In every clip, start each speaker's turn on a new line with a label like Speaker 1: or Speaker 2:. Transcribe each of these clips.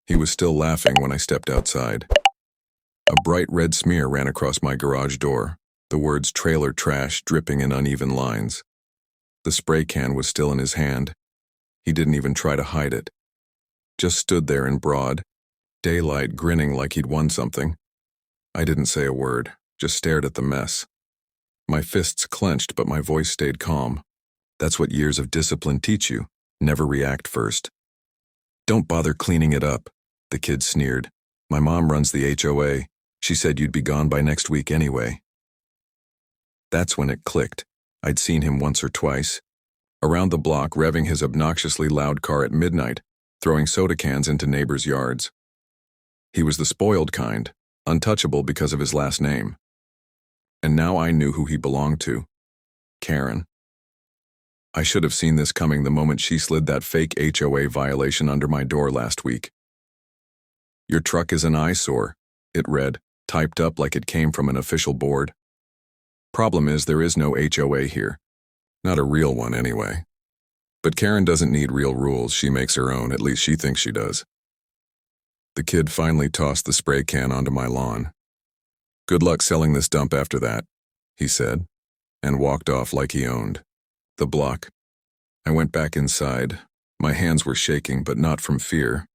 Speaker 1: He was still laughing when I stepped outside. A bright red smear ran across my garage door, the words trailer trash dripping in uneven lines. The spray can was still in his hand. He didn't even try to hide it. Just stood there in broad daylight, grinning like he'd won something. I didn't say a word, just stared at the mess. My fists clenched, but my voice stayed calm. That's what years of discipline teach you. Never react first. Don't bother cleaning it up, the kid sneered. My mom runs the HOA. She said you'd be gone by next week anyway. That's when it clicked. I'd seen him once or twice. Around the block, revving his obnoxiously loud car at midnight, throwing soda cans into neighbors' yards. He was the spoiled kind, untouchable because of his last name. And now I knew who he belonged to. Karen. I should have seen this coming the moment she slid that fake HOA violation under my door last week. Your truck is an eyesore, it read, typed up like it came from an official board. Problem is, there is no HOA here. Not a real one, anyway. But Karen doesn't need real rules, she makes her own, at least she thinks she does. The kid finally tossed the spray can onto my lawn. Good luck selling this dump after that, he said, and walked off like he owned the block. I went back inside. My hands were shaking, but not from fear.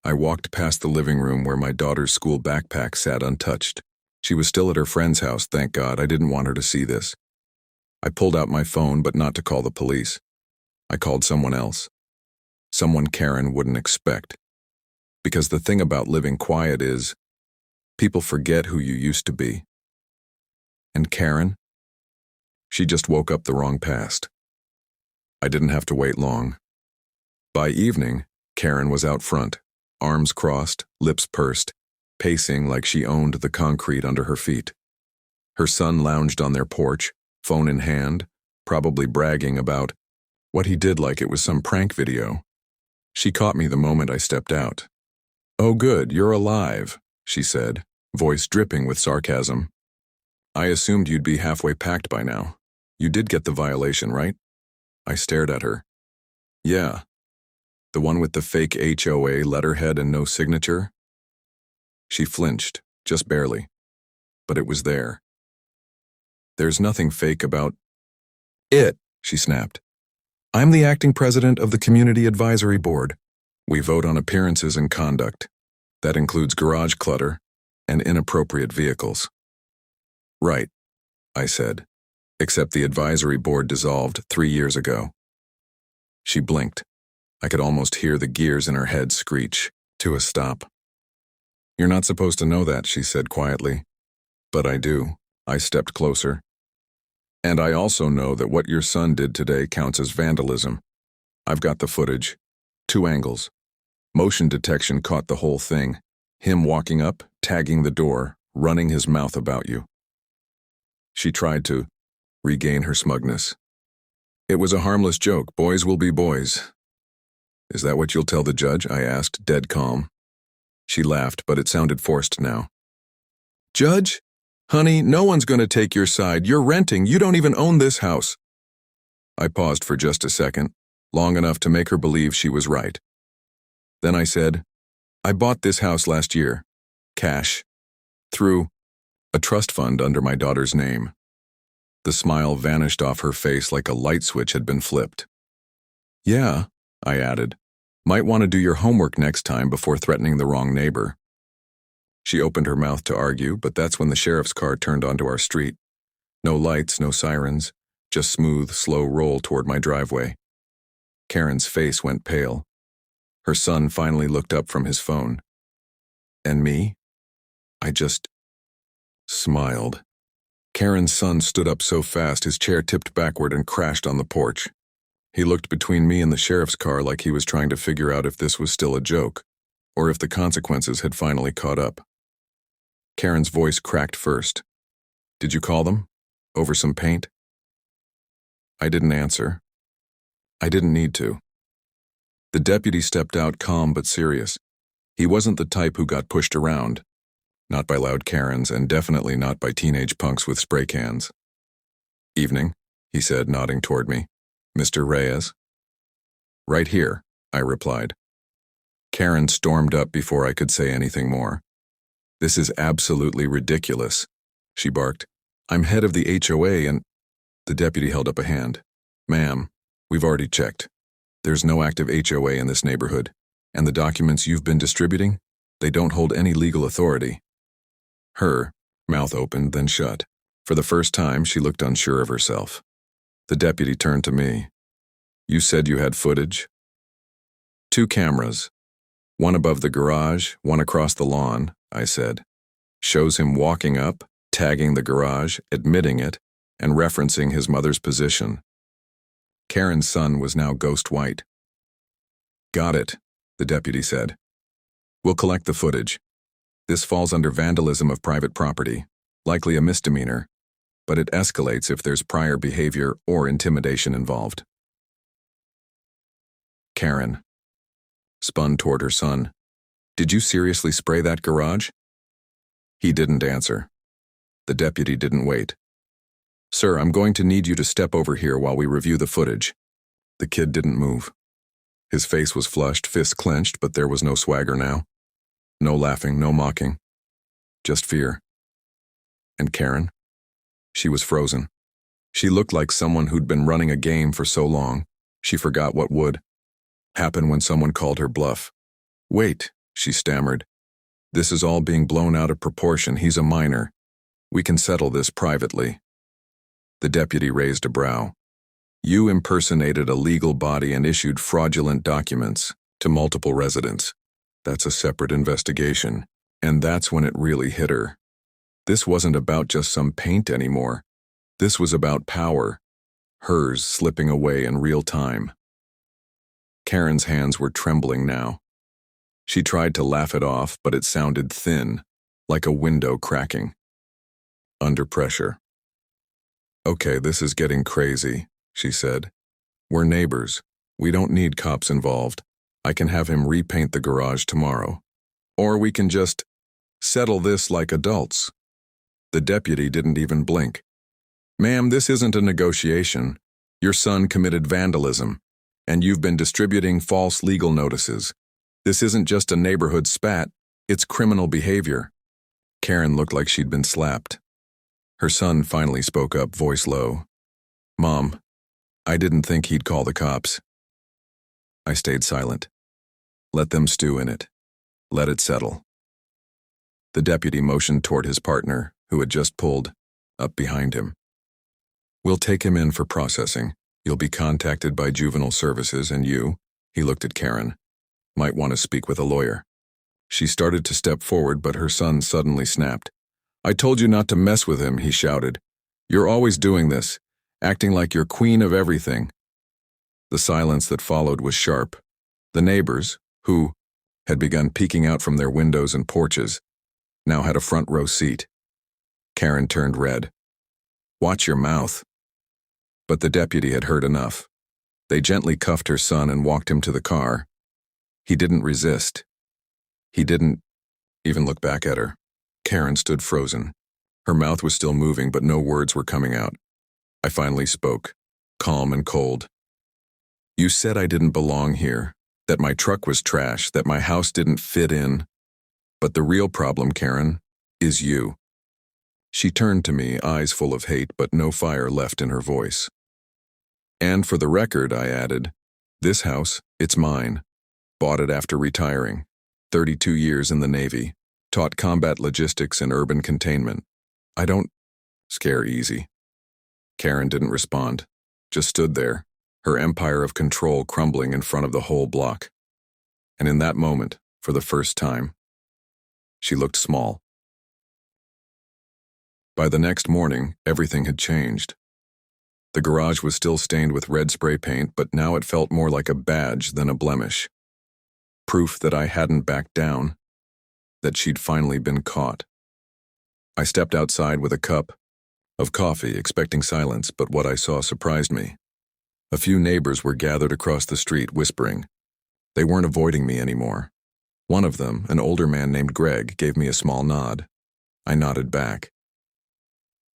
Speaker 1: I walked past the living room where my daughter's school backpack sat untouched. She was still at her friend's house, thank God. I didn't want her to see this. I pulled out my phone, but not to call the police. I called someone else. Someone Karen wouldn't expect. Because the thing about living quiet is, people forget who you used to be. And Karen? She just woke up the wrong past. I didn't have to wait long. By evening, Karen was out front, arms crossed, lips pursed, pacing like she owned the concrete under her feet. Her son lounged on their porch, phone in hand, probably bragging about what he did like it was some prank video. She caught me the moment I stepped out. "Oh good, you're alive," she said, voice dripping with sarcasm. "I assumed you'd be halfway packed by now. You did get the violation, right?" I stared at her. "Yeah. The one with the fake HOA letterhead and no signature?" She flinched, just barely. But it was there. "There's nothing fake about it," she snapped. "I'm the acting president of the Community Advisory Board. We vote on appearances and conduct. That includes garage clutter and inappropriate vehicles." "Right," I said, "except the advisory board dissolved 3 years ago." She blinked. I could almost hear the gears in her head screech to a stop. "You're not supposed to know that," she said quietly. "But I do." I stepped closer. "And I also know that what your son did today counts as vandalism. I've got the footage. 2 angles. Motion detection caught the whole thing. Him walking up, tagging the door, running his mouth about you." She tried to regain her smugness. "It was a harmless joke. Boys will be boys." "Is that what you'll tell the judge?" I asked, dead calm. She laughed, but it sounded forced now. "Judge? Honey, no one's going to take your side. You're renting. You don't even own this house." I paused for just a second, long enough to make her believe she was right. Then I said, "I bought this house last year. Cash. Through a trust fund under my daughter's name." The smile vanished off her face like a light switch had been flipped. "Yeah," I added. "Might want to do your homework next time before threatening the wrong neighbor." She opened her mouth to argue, but that's when the sheriff's car turned onto our street. No lights, no sirens, just smooth, slow roll toward my driveway. Karen's face went pale. Her son finally looked up from his phone. And me? I just smiled. Karen's son stood up so fast his chair tipped backward and crashed on the porch. He looked between me and the sheriff's car like he was trying to figure out if this was still a joke, or if the consequences had finally caught up. Karen's voice cracked first. "Did you call them? Over some paint?" I didn't answer. I didn't need to. The deputy stepped out calm but serious. He wasn't the type who got pushed around. Not by loud Karens, and definitely not by teenage punks with spray cans. "Evening," he said, nodding toward me. "Mr. Reyes?" "Right here," I replied. Karen stormed up before I could say anything more. "This is absolutely ridiculous," she barked. "I'm head of the HOA and—" The deputy held up a hand. "Ma'am, we've already checked. There's no active HOA in this neighborhood, and the documents you've been distributing, they don't hold any legal authority." Her mouth opened, then shut. For the first time, she looked unsure of herself. The deputy turned to me. "You said you had footage?" "2 cameras. One above the garage, one across the lawn," I said. "Shows him walking up, tagging the garage, admitting it, and referencing his mother's position." Karen's son was now ghost white. "Got it," the deputy said. "We'll collect the footage. This falls under vandalism of private property, likely a misdemeanor, but it escalates if there's prior behavior or intimidation involved." Karen spun toward her son. "Did you seriously spray that garage?" He didn't answer. The deputy didn't wait. "Sir, I'm going to need you to step over here while we review the footage." The kid didn't move. His face was flushed, fists clenched, but there was no swagger now. No laughing, no mocking. Just fear. And Karen? She was frozen. She looked like someone who'd been running a game for so long, she forgot what would happen when someone called her bluff. "Wait," she stammered. "This is all being blown out of proportion. He's a minor. We can settle this privately." The deputy raised a brow. "You impersonated a legal body and issued fraudulent documents to multiple residents. That's a separate investigation." And that's when it really hit her. This wasn't about just some paint anymore. This was about power, hers slipping away in real time. Karen's hands were trembling now. She tried to laugh it off, but it sounded thin, like a window cracking. Under pressure. "Okay, this is getting crazy," she said. "We're neighbors. We don't need cops involved. I can have him repaint the garage tomorrow. Or we can just settle this like adults." The deputy didn't even blink. "Ma'am, this isn't a negotiation. Your son committed vandalism, and you've been distributing false legal notices. This isn't just a neighborhood spat, it's criminal behavior." Karen looked like she'd been slapped. Her son finally spoke up, voice low. "Mom, I didn't think he'd call the cops." I stayed silent. Let them stew in it. Let it settle. The deputy motioned toward his partner, who had just pulled up behind him. "We'll take him in for processing. You'll be contacted by juvenile services, and you," he looked at Karen, "might want to speak with a lawyer." She started to step forward, but her son suddenly snapped. "I told you not to mess with him," he shouted. "You're always doing this, acting like you're queen of everything." The silence that followed was sharp. The neighbors, who had begun peeking out from their windows and porches, now had a front row seat. Karen turned red. "Watch your mouth." But the deputy had heard enough. They gently cuffed her son and walked him to the car. He didn't resist. He didn't even look back at her. Karen stood frozen. Her mouth was still moving, but no words were coming out. I finally spoke, calm and cold. "You said I didn't belong here, that my truck was trash, that my house didn't fit in. But the real problem, Karen, is you." She turned to me, eyes full of hate, but no fire left in her voice. "And for the record," I added, "this house, it's mine. Bought it after retiring. 32 years in the Navy. Taught combat logistics and urban containment. I don't scare easy." Karen didn't respond, just stood there, her empire of control crumbling in front of the whole block. And in that moment, for the first time, she looked small. By the next morning, everything had changed. The garage was still stained with red spray paint, but now it felt more like a badge than a blemish. Proof that I hadn't backed down, that she'd finally been caught. I stepped outside with a cup of coffee, expecting silence, but what I saw surprised me. A few neighbors were gathered across the street, whispering. They weren't avoiding me anymore. One of them, an older man named Greg, gave me a small nod. I nodded back.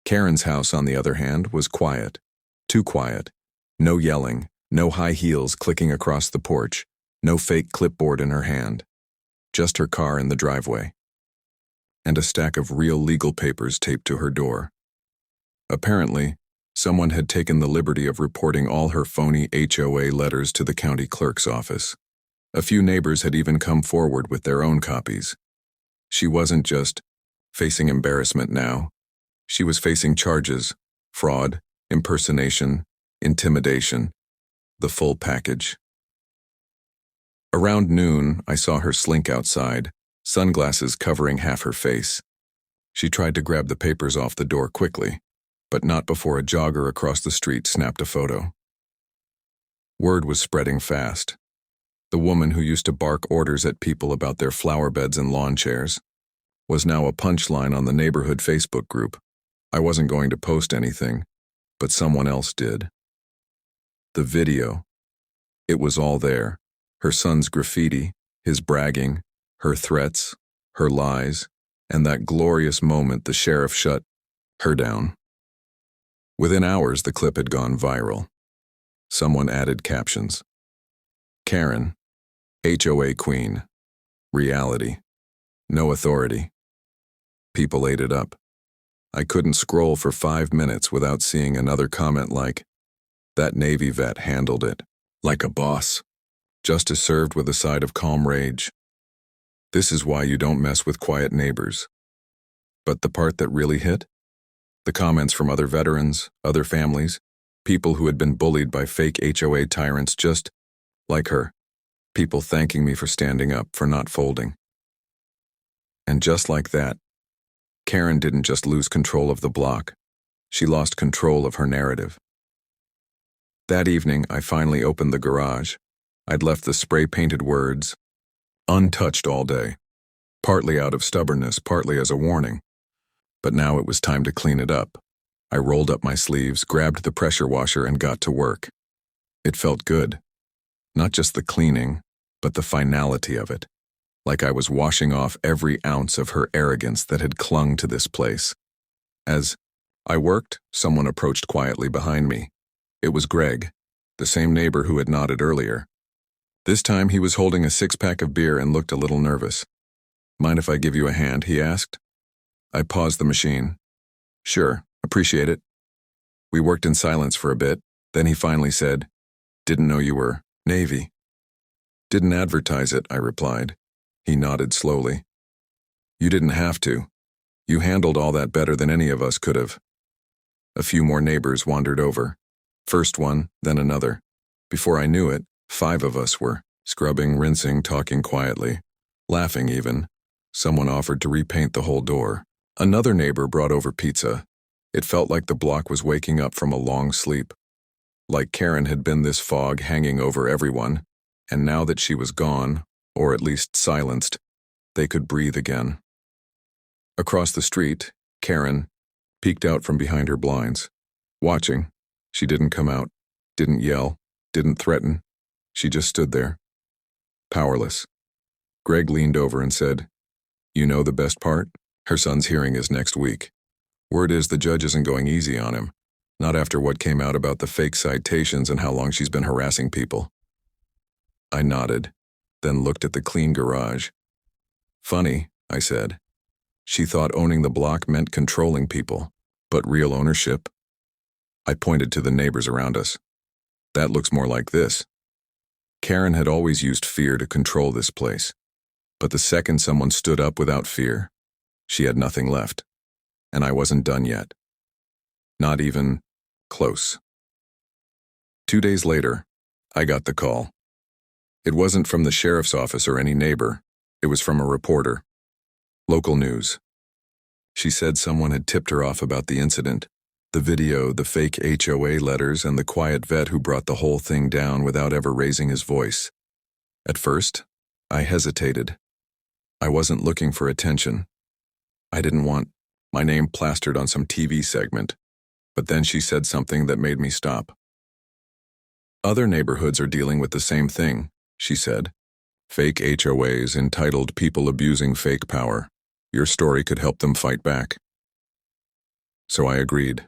Speaker 1: Karen's house, on the other hand, was quiet. Too quiet. No yelling, no high heels clicking across the porch, No fake clipboard in her hand, just her car in the driveway, and a stack of real legal papers taped to her door. Apparently, someone had taken the liberty of reporting all her phony HOA letters to the county clerk's office. A few neighbors had even come forward with their own copies. She wasn't just facing embarrassment now. She was facing charges: fraud, impersonation, intimidation, the full package. Around noon, I saw her slink outside, sunglasses covering half her face. She tried to grab the papers off the door quickly, but not before a jogger across the street snapped a photo. Word was spreading fast. The woman who used to bark orders at people about their flower beds and lawn chairs was now a punchline on the neighborhood Facebook group. I wasn't going to post anything, but someone else did. The video. It was all there. Her son's graffiti, his bragging, her threats, her lies, and that glorious moment the sheriff shut her down. Within hours, the clip had gone viral. Someone added captions. Karen, HOA queen, reality, no authority. People ate it up. I couldn't scroll for 5 minutes without seeing another comment like, "That Navy vet handled it like a boss. Justice served with a side of calm rage. This is why you don't mess with quiet neighbors." But the part that really hit? The comments from other veterans, other families, people who had been bullied by fake HOA tyrants just like her. People thanking me for standing up, for not folding. And just like that, Karen didn't just lose control of the block. She lost control of her narrative. That evening, I finally opened the garage. I'd left the spray-painted words untouched all day, partly out of stubbornness, partly as a warning. But now it was time to clean it up. I rolled up my sleeves, grabbed the pressure washer, and got to work. It felt good. Not just the cleaning, but the finality of it. Like I was washing off every ounce of her arrogance that had clung to this place. As I worked, someone approached quietly behind me. It was Greg, the same neighbor who had nodded earlier. This time he was holding a 6-pack of beer and looked a little nervous. "Mind if I give you a hand?" he asked. I paused the machine. "Sure, appreciate it." We worked in silence for a bit, then he finally said, "Didn't know you were Navy." "Didn't advertise it," I replied. He nodded slowly. "You didn't have to. You handled all that better than any of us could have." A few more neighbors wandered over. First one, then another. Before I knew it, 5 of us were scrubbing, rinsing, talking quietly, laughing even. Someone offered to repaint the whole door. Another neighbor brought over pizza. It felt like the block was waking up from a long sleep. Like Karen had been this fog hanging over everyone, and now that she was gone, or at least silenced, they could breathe again. Across the street, Karen peeked out from behind her blinds. Watching, she didn't come out, didn't yell, didn't threaten. She just stood there, powerless. Greg leaned over and said, "You know the best part? Her son's hearing is next week. Word is the judge isn't going easy on him, not after what came out about the fake citations and how long she's been harassing people." I nodded, then looked at the clean garage. "Funny," I said. She thought owning the block meant controlling people, but real ownership? I pointed to the neighbors around us. "That looks more like this." Karen had always used fear to control this place, but the second someone stood up without fear, she had nothing left, and I wasn't done yet. Not even close. 2 days later, I got the call. It wasn't from the sheriff's office or any neighbor. It was from a reporter. Local news. She said someone had tipped her off about the incident, the video, the fake HOA letters, and the quiet vet who brought the whole thing down without ever raising his voice. At first, I hesitated. I wasn't looking for attention. I didn't want my name plastered on some TV segment. But then she said something that made me stop. "Other neighborhoods are dealing with the same thing," she said. "Fake HOAs entitled people abusing fake power. Your story could help them fight back." So I agreed.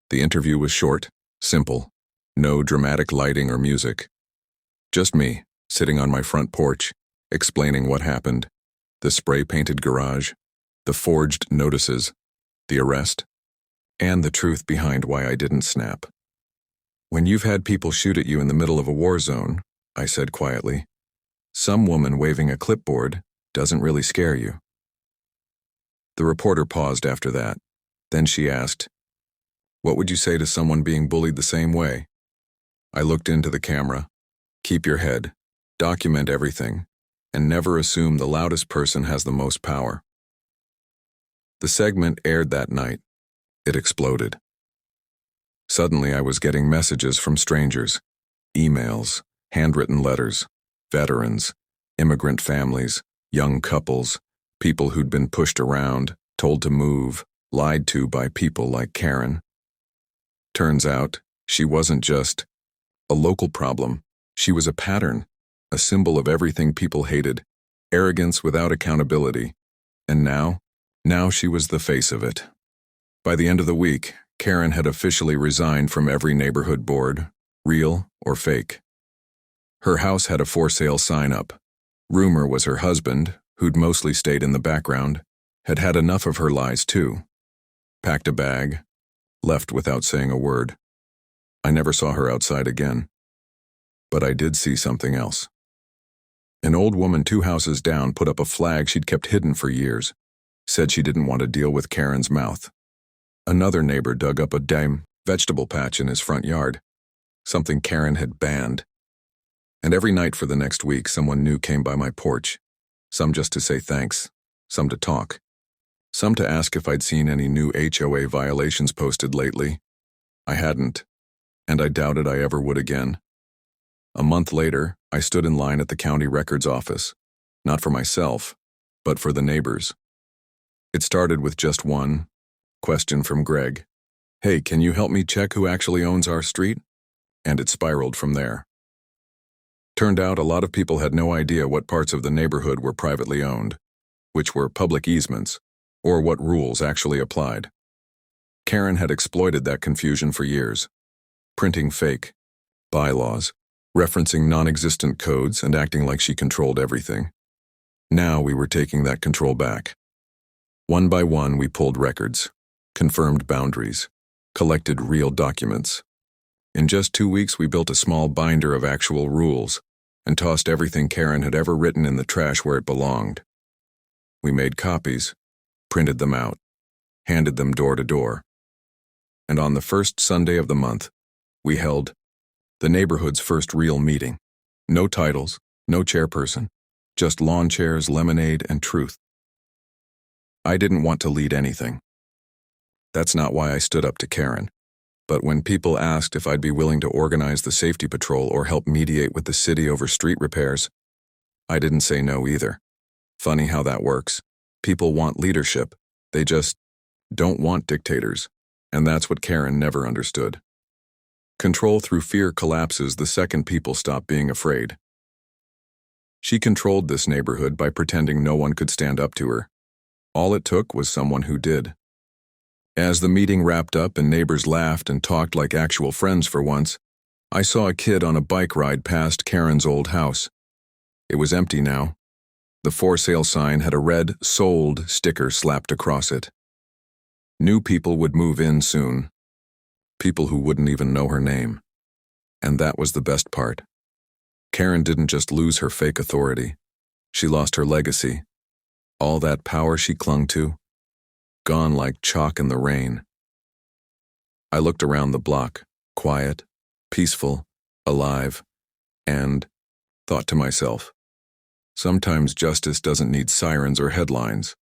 Speaker 1: The interview was short, simple, no dramatic lighting or music. Just me, sitting on my front porch, explaining what happened, the spray-painted garage, the forged notices, the arrest, and the truth behind why I didn't snap. When you've had people shoot at you in the middle of a war zone, I said quietly, some woman waving a clipboard doesn't really scare you. The reporter paused after that. Then she asked, "What would you say to someone being bullied the same way?" I looked into the camera. Keep your head, document everything, and never assume the loudest person has the most power. The segment aired that night. It exploded. Suddenly I was getting messages from strangers, emails, handwritten letters, veterans, immigrant families, young couples, people who'd been pushed around, told to move, lied to by people like Karen. Turns out, she wasn't just a local problem. She was a pattern, a symbol of everything people hated, arrogance without accountability. And now she was the face of it. By the end of the week, Karen had officially resigned from every neighborhood board, real or fake. Her house had a for sale sign up. Rumor was her husband, who'd mostly stayed in the background, had had enough of her lies too. Packed a bag, left without saying a word. I never saw her outside again. But I did see something else. An old woman 2 houses down put up a flag she'd kept hidden for years, said she didn't want to deal with Karen's mouth. Another neighbor dug up a dime vegetable patch in his front yard, something Karen had banned. And every night for the next week, someone new came by my porch, some just to say thanks, some to talk, some to ask if I'd seen any new HOA violations posted lately. I hadn't, and I doubted I ever would again. A month later, I stood in line at the county records office, not for myself, but for the neighbors. It started with just one question from Greg. "Hey, can you help me check who actually owns our street?" And it spiraled from there. Turned out a lot of people had no idea what parts of the neighborhood were privately owned, which were public easements, or what rules actually applied. Karen had exploited that confusion for years, printing fake bylaws, referencing non-existent codes and acting like she controlled everything. Now we were taking that control back. One by one, we pulled records, confirmed boundaries, collected real documents. In just 2 weeks, we built a small binder of actual rules and tossed everything Karen had ever written in the trash where it belonged. We made copies, printed them out, handed them door to door. And on the first Sunday of the month, we held the neighborhood's first real meeting. No titles, no chairperson, just lawn chairs, lemonade, and truth. I didn't want to lead anything. That's not why I stood up to Karen. But when people asked if I'd be willing to organize the safety patrol or help mediate with the city over street repairs, I didn't say no either. Funny how that works. People want leadership. They just don't want dictators. And that's what Karen never understood. Control through fear collapses the second people stop being afraid. She controlled this neighborhood by pretending no one could stand up to her. All it took was someone who did. As the meeting wrapped up and neighbors laughed and talked like actual friends for once, I saw a kid on a bike ride past Karen's old house. It was empty now. The for sale sign had a red "sold" sticker slapped across it. New people would move in soon. People who wouldn't even know her name. And that was the best part. Karen didn't just lose her fake authority. She lost her legacy. All that power she clung to, gone like chalk in the rain. I looked around the block, quiet, peaceful, alive, and thought to myself, sometimes justice doesn't need sirens or headlines.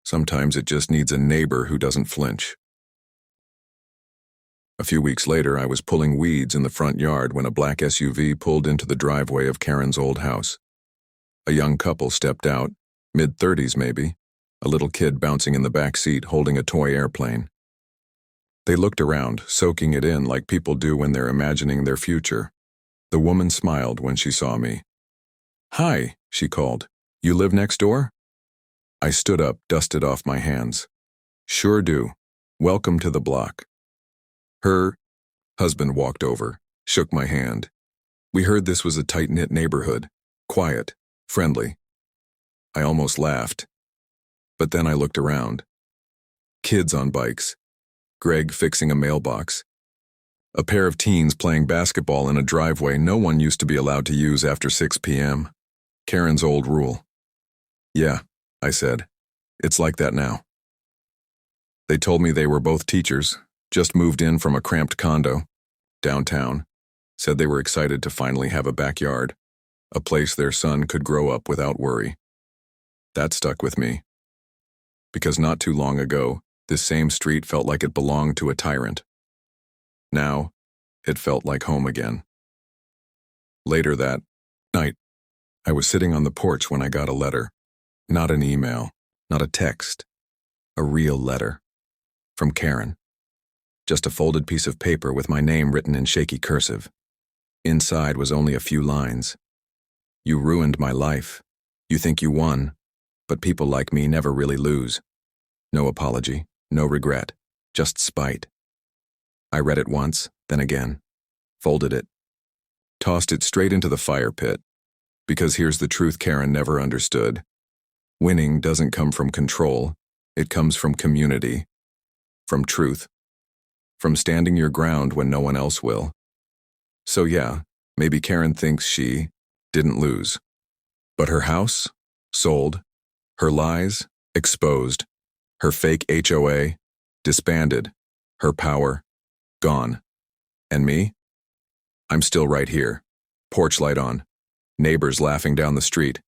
Speaker 1: Sometimes it just needs a neighbor who doesn't flinch. A few weeks later, I was pulling weeds in the front yard when a black SUV pulled into the driveway of Karen's old house. A young couple stepped out, mid-30s maybe, a little kid bouncing in the back seat holding a toy airplane. They looked around, soaking it in like people do when they're imagining their future. The woman smiled when she saw me. "Hi," she called. "You live next door?" I stood up, dusted off my hands. "Sure do. Welcome to the block." Her husband walked over, shook my hand. "We heard this was a tight-knit neighborhood. Quiet, friendly. I almost laughed. But then I looked around. Kids on bikes. Greg fixing a mailbox. A pair of teens playing basketball in a driveway no one used to be allowed to use after 6 p.m. Karen's old rule. Yeah, I said. It's like that now. They told me they were both teachers, just moved in from a cramped condo, downtown, said they were excited to finally have a backyard, a place their son could grow up without worry. That stuck with me. Because not too long ago, this same street felt like it belonged to a tyrant. Now, it felt like home again. Later that night, I was sitting on the porch when I got a letter. Not an email, not a text. A real letter. From Karen. Just a folded piece of paper with my name written in shaky cursive. Inside was only a few lines. You ruined my life. You think you won, but people like me never really lose. No apology, no regret, just spite. I read it once, then again, folded it, tossed it straight into the fire pit, because here's the truth Karen never understood. Winning doesn't come from control, it comes from community, from truth, from standing your ground when no one else will. So yeah, maybe Karen thinks she didn't lose. But her house? Sold. Her lies? Exposed. Her fake HOA? Disbanded. Her power? Gone. And me? I'm still right here. Porch light on. Neighbors laughing down the street.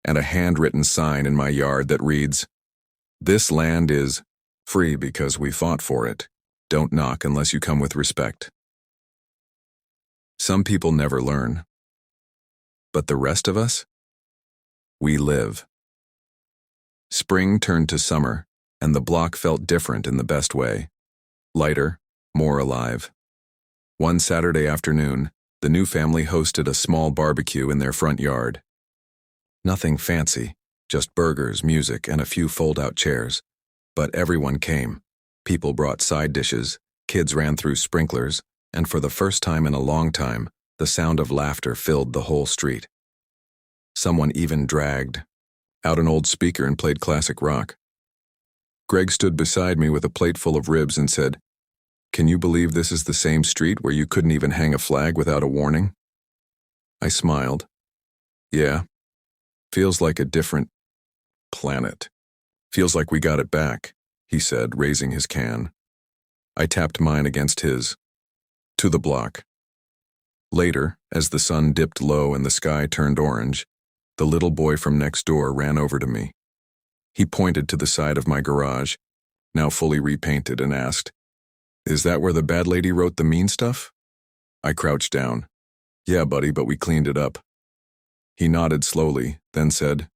Speaker 1: And a handwritten sign in my yard that reads, "This land is free because we fought for it. Don't knock unless you come with respect." Some people never learn. But the rest of us? We live. Spring turned to summer, and the block felt different in the best way. Lighter, more alive. One Saturday afternoon, the new family hosted a small barbecue in their front yard. Nothing fancy, just burgers, music, and a few fold-out chairs. But everyone came. People brought side dishes, kids ran through sprinklers, and for the first time in a long time, the sound of laughter filled the whole street. Someone even dragged out an old speaker and played classic rock. Greg stood beside me with a plate full of ribs and said, "Can you believe this is the same street where you couldn't even hang a flag without a warning?" I smiled. Yeah, feels like a different planet. Feels like we got it back, he said, raising his can. I tapped mine against his. To the block. Later, as the sun dipped low and the sky turned orange, the little boy from next door ran over to me. He pointed to the side of my garage, now fully repainted, and asked, "Is that where the bad lady wrote the mean stuff?" I crouched down. "Yeah, buddy, but we cleaned it up." He nodded slowly, then said,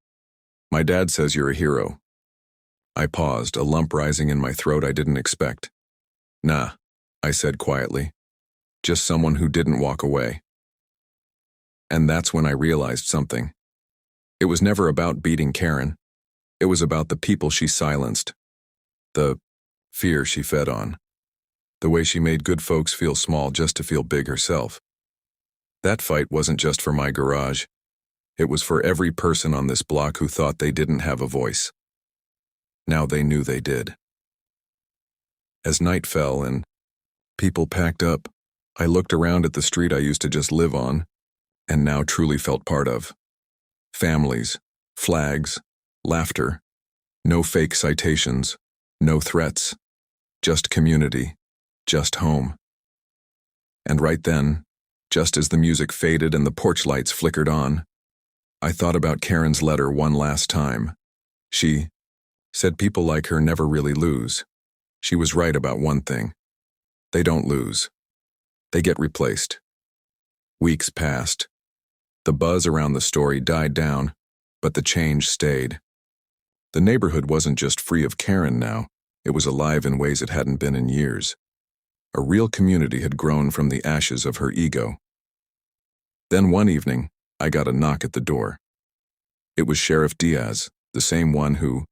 Speaker 1: "My dad says you're a hero." I paused, a lump rising in my throat I didn't expect. "Nah," I said quietly. "Just someone who didn't walk away." And that's when I realized something. It was never about beating Karen. It was about the people she silenced. The fear she fed on. The way she made good folks feel small just to feel big herself. That fight wasn't just for my garage. It was for every person on this block who thought they didn't have a voice. Now they knew they did. As night fell and people packed up, I looked around at the street I used to just live on, and now truly felt part of. Families, flags, laughter, no fake citations, no threats, just community, just home. And right then, just as the music faded and the porch lights flickered on, I thought about Karen's letter one last time. She said people like her never really lose. She was right about one thing. They don't lose. They get replaced. Weeks passed. The buzz around the story died down, but the change stayed. The neighborhood wasn't just free of Karen now, it was alive in ways it hadn't been in years. A real community had grown from the ashes of her ego. Then one evening, I got a knock at the door. It was Sheriff Diaz, the same one who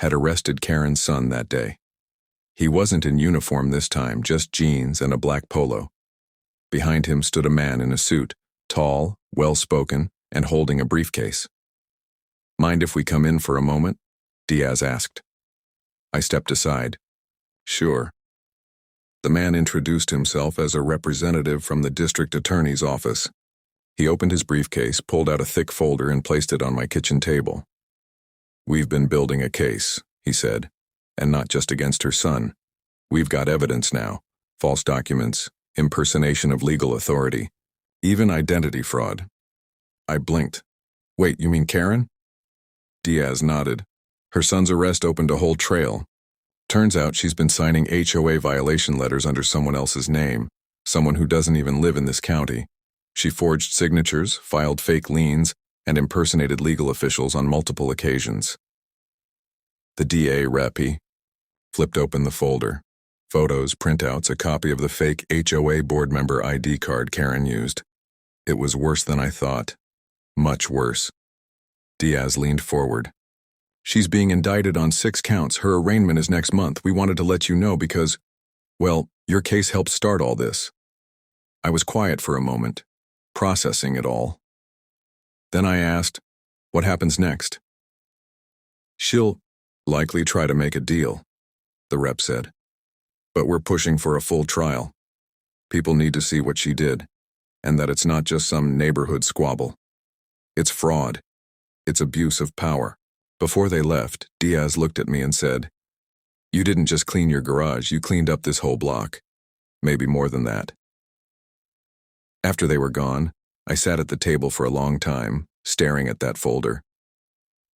Speaker 1: had arrested Karen's son that day. He wasn't in uniform this time, just jeans and a black polo. Behind him stood a man in a suit, tall, well-spoken, and holding a briefcase. "Mind if we come in for a moment?" Diaz asked. I stepped aside. "Sure." The man introduced himself as a representative from the district attorney's office. He opened his briefcase, pulled out a thick folder, and placed it on my kitchen table. "We've been building a case," he said, "and not just against her son. We've got evidence now. False documents, impersonation of legal authority, even identity fraud." I blinked. "Wait, you mean Karen?" Diaz nodded. "Her son's arrest opened a whole trail. Turns out she's been signing HOA violation letters under someone else's name, someone who doesn't even live in this county. She forged signatures, filed fake liens, and impersonated legal officials on multiple occasions." The DA reppy flipped open the folder. Photos, printouts, a copy of the fake HOA board member ID card Karen used. It was worse than I thought. Much worse. Diaz leaned forward. "She's being indicted on 6 counts. Her arraignment is next month. We wanted to let you know because, well, your case helped start all this." I was quiet for a moment, processing it all. Then I asked, "What happens next?" "She'll likely try to make a deal," the rep said. "But we're pushing for a full trial. People need to see what she did, and that it's not just some neighborhood squabble. It's fraud. It's abuse of power." Before they left, Diaz looked at me and said, "You didn't just clean your garage, you cleaned up this whole block. Maybe more than that." After they were gone, I sat at the table for a long time, staring at that folder.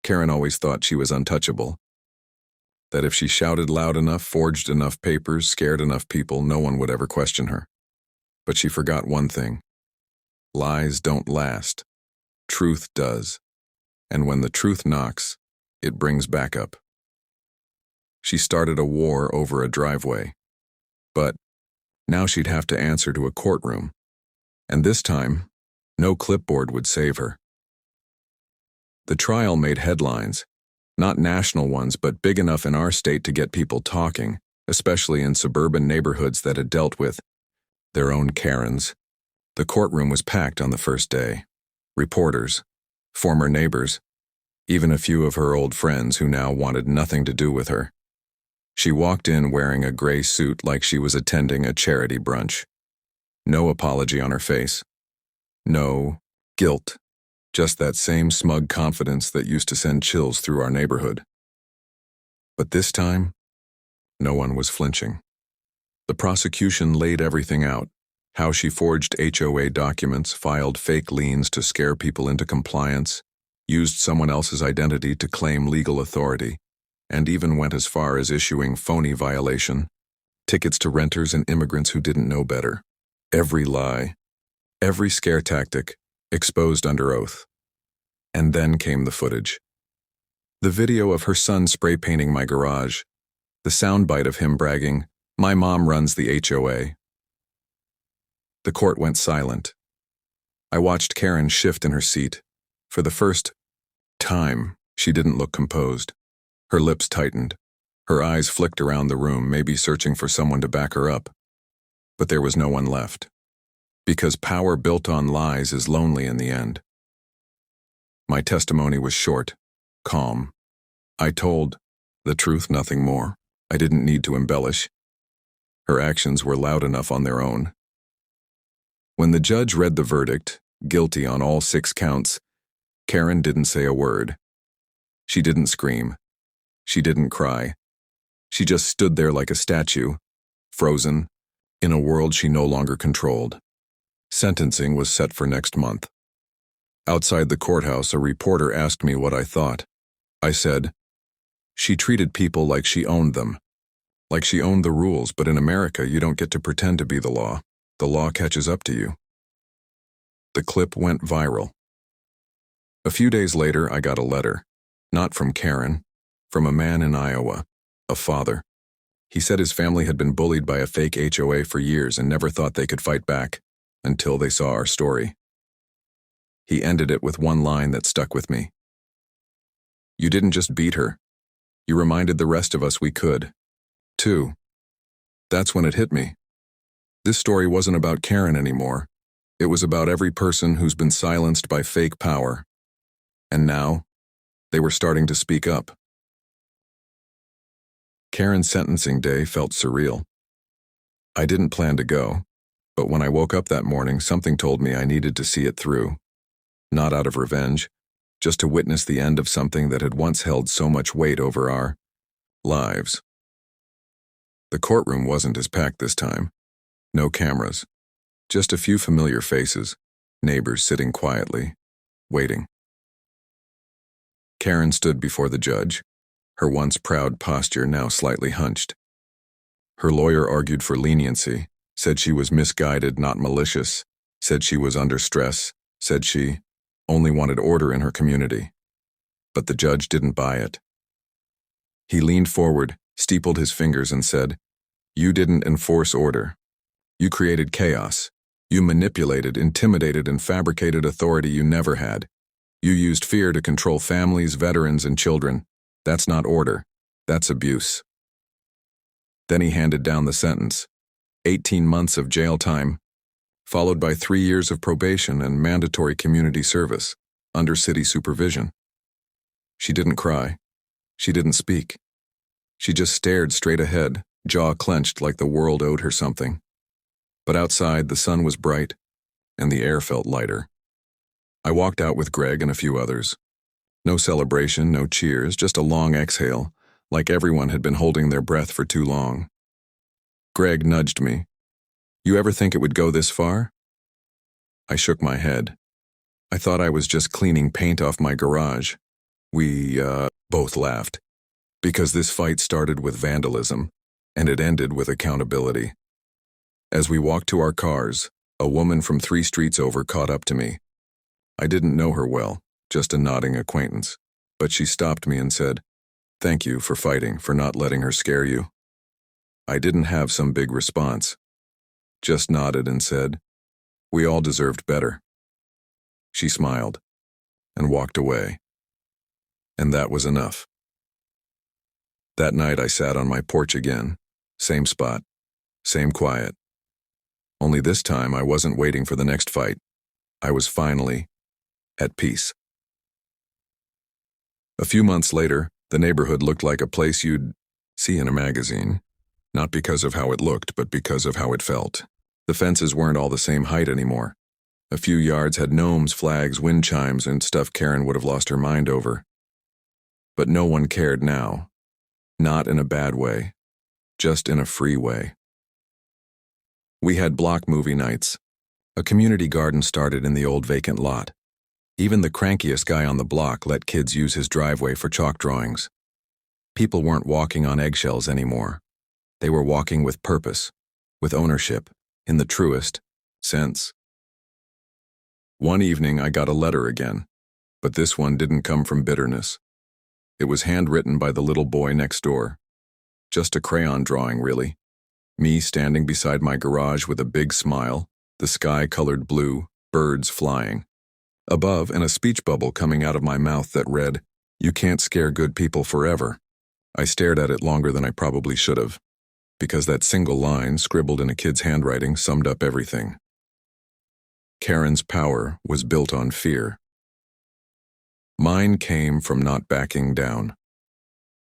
Speaker 1: Karen always thought she was untouchable. That if she shouted loud enough, forged enough papers, scared enough people, no one would ever question her. But she forgot one thing. Lies don't last. Truth does. And when the truth knocks, it brings backup. She started a war over a driveway. But now she'd have to answer to a courtroom. And this time, no clipboard would save her. The trial made headlines. Not national ones, but big enough in our state to get people talking, especially in suburban neighborhoods that had dealt with their own Karens. The courtroom was packed on the first day. Reporters, former neighbors, even a few of her old friends who now wanted nothing to do with her. She walked in wearing a gray suit like she was attending a charity brunch. No apology on her face. No guilt. Just that same smug confidence that used to send chills through our neighborhood. But this time, no one was flinching. The prosecution laid everything out. How she forged HOA documents, filed fake liens to scare people into compliance, used someone else's identity to claim legal authority, and even went as far as issuing phony violation tickets to renters and immigrants who didn't know better. Every lie, every scare tactic, exposed under oath. And then came the footage. The video of her son spray painting my garage. The soundbite of him bragging, "My mom runs the HOA." The court went silent. I watched Karen shift in her seat. For the first time, she didn't look composed. Her lips tightened. Her eyes flicked around the room, maybe searching for someone to back her up. But there was no one left. Because power built on lies is lonely in the end. My testimony was short, calm. I told the truth, nothing more. I didn't need to embellish. Her actions were loud enough on their own. When the judge read the verdict, guilty on all 6 counts, Karen didn't say a word. She didn't scream. She didn't cry. She just stood there like a statue, frozen, in a world she no longer controlled. Sentencing was set for next month. Outside the courthouse, a reporter asked me what I thought. I said, "She treated people like she owned them. Like she owned the rules, but in America, you don't get to pretend to be the law. The law catches up to you." The clip went viral. A few days later, I got a letter. Not from Karen, from a man in Iowa, a father. He said his family had been bullied by a fake HOA for years and never thought they could fight back, until they saw our story. He ended it with one line that stuck with me. "You didn't just beat her. You reminded the rest of us we could, too." That's when it hit me. This story wasn't about Karen anymore. It was about every person who's been silenced by fake power. And now, they were starting to speak up. Karen's sentencing day felt surreal. I didn't plan to go, but when I woke up that morning, something told me I needed to see it through. Not out of revenge, just to witness the end of something that had once held so much weight over our lives. The courtroom wasn't as packed this time. No cameras. Just a few familiar faces, neighbors sitting quietly, waiting. Karen stood before the judge, her once proud posture now slightly hunched. Her lawyer argued for leniency, said she was misguided, not malicious, said she was under stress, said she only wanted order in her community. But the judge didn't buy it. He leaned forward, steepled his fingers, and said, "You didn't enforce order. You created chaos. You manipulated, intimidated, and fabricated authority you never had. You used fear to control families, veterans, and children. That's not order. That's abuse." Then he handed down the sentence, 18 months of jail time, followed by 3 years of probation and mandatory community service, under city supervision. She didn't cry. She didn't speak. She just stared straight ahead, jaw clenched like the world owed her something. But outside, the sun was bright, and the air felt lighter. I walked out with Greg and a few others. No celebration, no cheers, just a long exhale, like everyone had been holding their breath for too long. Greg nudged me. "You ever think it would go this far?" I shook my head. I thought I was just cleaning paint off my garage. We, both laughed. Because this fight started with vandalism, and it ended with accountability. As we walked to our cars, a woman from 3 streets over caught up to me. I didn't know her well, just a nodding acquaintance, but she stopped me and said, "Thank you for fighting, for not letting her scare you." I didn't have some big response, just nodded and said, "We all deserved better." She smiled and walked away. And that was enough. That night I sat on my porch again, same spot, same quiet. Only this time I wasn't waiting for the next fight. I was finally at peace. A few months later, the neighborhood looked like a place you'd see in a magazine, not because of how it looked, but because of how it felt. The fences weren't all the same height anymore. A few yards had gnomes, flags, wind chimes, and stuff Karen would have lost her mind over. But no one cared now. Not in a bad way, just in a free way. We had block movie nights. A community garden started in the old vacant lot. Even the crankiest guy on the block let kids use his driveway for chalk drawings. People weren't walking on eggshells anymore. They were walking with purpose, with ownership, in the truest sense. One evening I got a letter again, but this one didn't come from bitterness. It was handwritten by the little boy next door. Just a crayon drawing, really. Me standing beside my garage with a big smile, the sky colored blue, birds flying. Above, and a speech bubble coming out of my mouth that read, "You can't scare good people forever." I stared at it longer than I probably should have, because that single line, scribbled in a kid's handwriting, summed up everything. Karen's power was built on fear. Mine came from not backing down,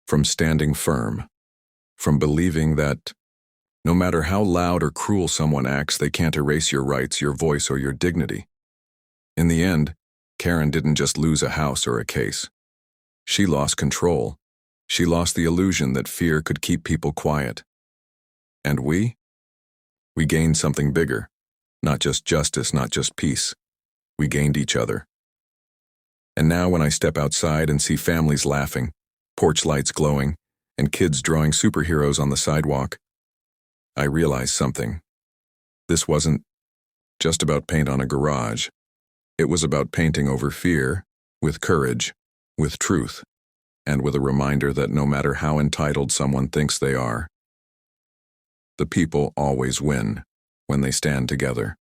Speaker 1: from standing firm, from believing that no matter how loud or cruel someone acts, they can't erase your rights, your voice, or your dignity. In the end, Karen didn't just lose a house or a case. She lost control. She lost the illusion that fear could keep people quiet. And we gained something bigger. Not just justice, not just peace. We gained each other. And now when I step outside and see families laughing, porch lights glowing, and kids drawing superheroes on the sidewalk, I realize something. This wasn't just about paint on a garage. It was about painting over fear, with courage, with truth, and with a reminder that no matter how entitled someone thinks they are, the people always win when they stand together.